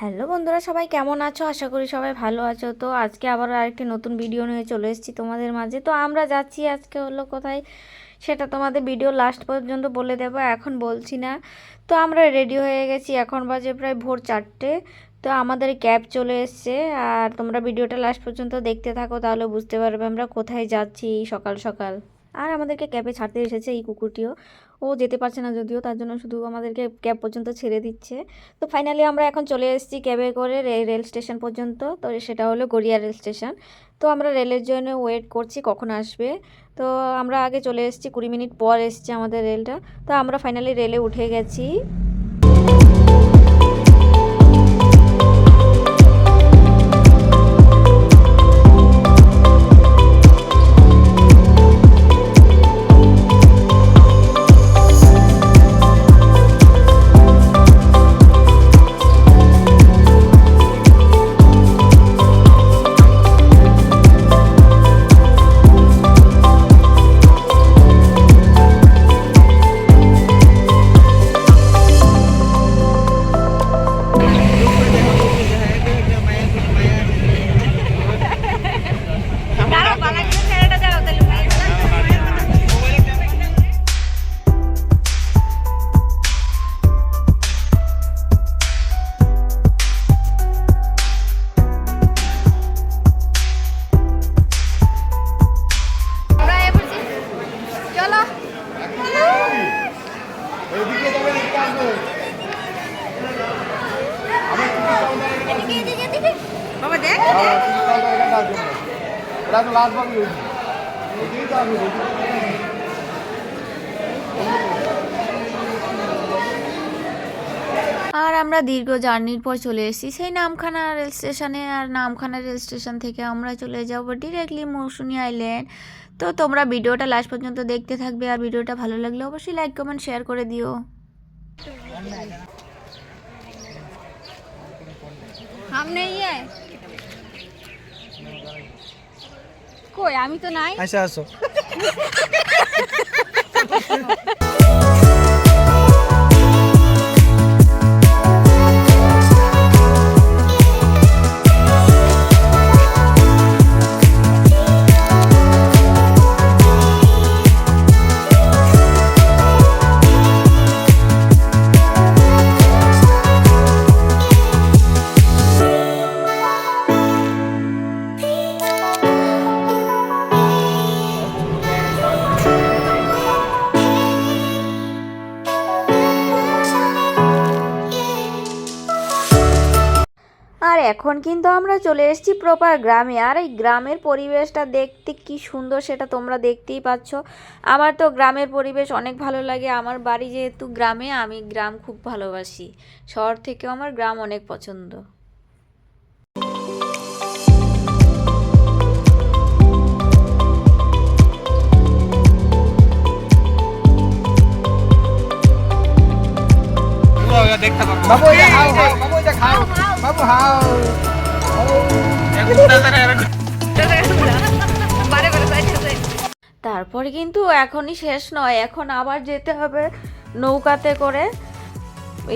Hello বন্ধুরা, সবাই কেমন আছো? আশা করি সবাই ভালো আছো। তো আজকে আবার আরেকটি নতুন ভিডিও নিয়ে চলে এসেছি তোমাদের মাঝে। তো আমরা যাচ্ছি আজকে হলো কোথায়, সেটা তোমাদের ভিডিও লাস্ট পর্যন্ত বলে দেবো, এখন বলছি না। তো আমরা রেডি হয়ে গেছি, এখন বাজে প্রায় ভোর 4টে। তো আমাদের ক্যাব চলে এসছে, আর তোমরা ভিডিওটা লাস্ট পর্যন্ত দেখতে থাকো, তাহলে বুঝতে পারবে আমরা কোথায় যাচ্ছি সকাল সকাল। আর আমাদেরকে ক্যাবে ছাড়তে এসেছে এই কুকুরটিও। ও যেতে পারছে না যদিও, তার জন্য শুধু আমাদেরকে ক্যাব পর্যন্ত ছেড়ে দিচ্ছে। তো ফাইনালি আমরা এখন চলে এসেছি ক্যাবে করে রেল স্টেশন পর্যন্ত। তো সেটা হলো গড়িয়া রেল স্টেশন। তো আমরা রেলের জন্য ওয়েট করছি কখন আসবে। তো আমরা আগে চলে এসেছি, 20 মিনিট পর এসছে আমাদের রেলটা। তো আমরা ফাইনালি রেলে উঠে গেছি। বাবা দেখ আর আমরা দীর্ঘ জার্নির পর চলে এসেছি সেই নামখানা রেল স্টেশনে। আর নামখানা রেল স্টেশন থেকে আমরা চলে যাব ডিরেক্টলি মৌসুনি আইল্যান্ড। তো তোমরা ভিডিওটা লাস্ট পর্যন্ত দেখতে থাকবে, আর ভিডিওটা ভালো লাগলে অবশ্যই লাইক কমেন্ট শেয়ার করে দিও। हम नहीं है कोई আমি তো নাই আচ্ছা আসো। আর এখন কিন্তু আমরা চলে এসেছি প্রপার গ্রামে। আর এই গ্রামের পরিবেশটা দেখতে কি সুন্দর সেটা তোমরা দেখতেই পাচ্ছ। আমার তো গ্রামের পরিবেশ অনেক ভালো লাগে। আমার বাড়ি যেহেতু গ্রামে, আমি গ্রাম খুব ভালোবাসি। শহর থেকেও আমার গ্রাম অনেক পছন্দ। দেখতে পাবো বাবু, এটা খাও বাবু, এটা খাও বাবু, হাও তারপরে কিন্তু এখনই শেষ নয়, এখন আবার যেতে হবে নৌকাতে করে।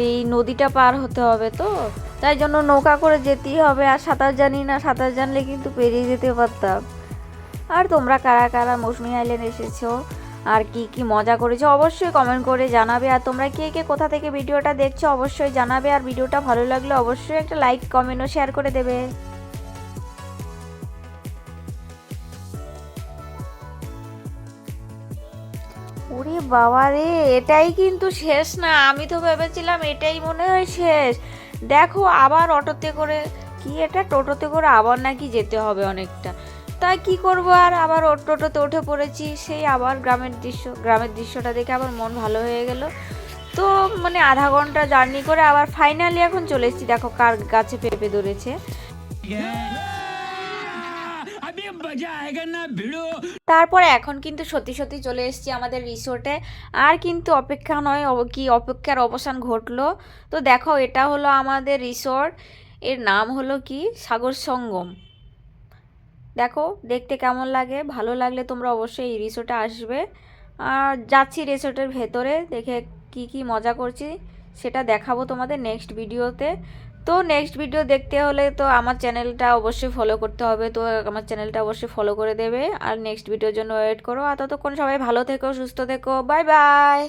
এই নদীটা পার হতে হবে, তো তাই জন্য নৌকা করে যেতেই হবে। আর সাঁতার জানি না, সাঁতার জানলে কিন্তু পেরিয়ে যেতে পারতাম। আর তোমরা কারা কারা মৌসুমী আইল্যান্ড এসেছো আর কি কি মজা করেছো অবশ্যই কমেন্ট করে জানাবে। আর তোমরা কে কে কোথা থেকে ভিডিওটা দেখছো অবশ্যই জানাবে। আর ভিডিওটা ভালো লাগলে অবশ্যই একটা লাইক কমেন্ট ও শেয়ার করে দেবে। ওরে বাবা রে, এটাই কিন্তু শেষ না। আমি তো ভেবেছিলাম এটাই মনে হয় শেষ। দেখো আবার অটোতে করে, কি এটা টোটোতে করে আবার নাকি যেতে হবে অনেকটা। তাই কি করব, আর আবার টোটোতে উঠে পড়েছি। সেই আবার গ্রামের দৃশ্যটা দেখে আবার মন ভালো হয়ে গেল। তো মানে আধা ঘন্টা জার্নি করে আবার ফাইনালি এখন চলে এসেছি। দেখো কার গাছে পেঁপে ধরেছে। তারপরে এখন কিন্তু সত্যি সত্যি চলে এসেছি আমাদের রিসোর্টে। আর কিন্তু অপেক্ষা নয়, কি অপেক্ষার অবসান ঘটলো। তো দেখো এটা হলো আমাদের রিসোর্ট, এর নাম হলো কি সাগর সঙ্গম। দেখো দেখতে কেমন লাগে, ভালো লাগলে তোমরা অবশ্যই এই রিসোর্টে আসবে। আর যাচ্ছি রিসোর্টের ভেতরে, দেখে কি কি মজা করছি সেটা দেখাবো তোমাদের নেক্সট ভিডিওতে। তো নেক্সট ভিডিও দেখতে হলে তো আমার চ্যানেলটা অবশ্যই ফলো করতে হবে, তো আমার চ্যানেলটা অবশ্যই ফলো করে দেবে আর নেক্সট ভিডিওর জন্য ওয়েট করো। আর ততক্ষণ সবাই ভালো থেকো, সুস্থ থেকো, বাই বাই।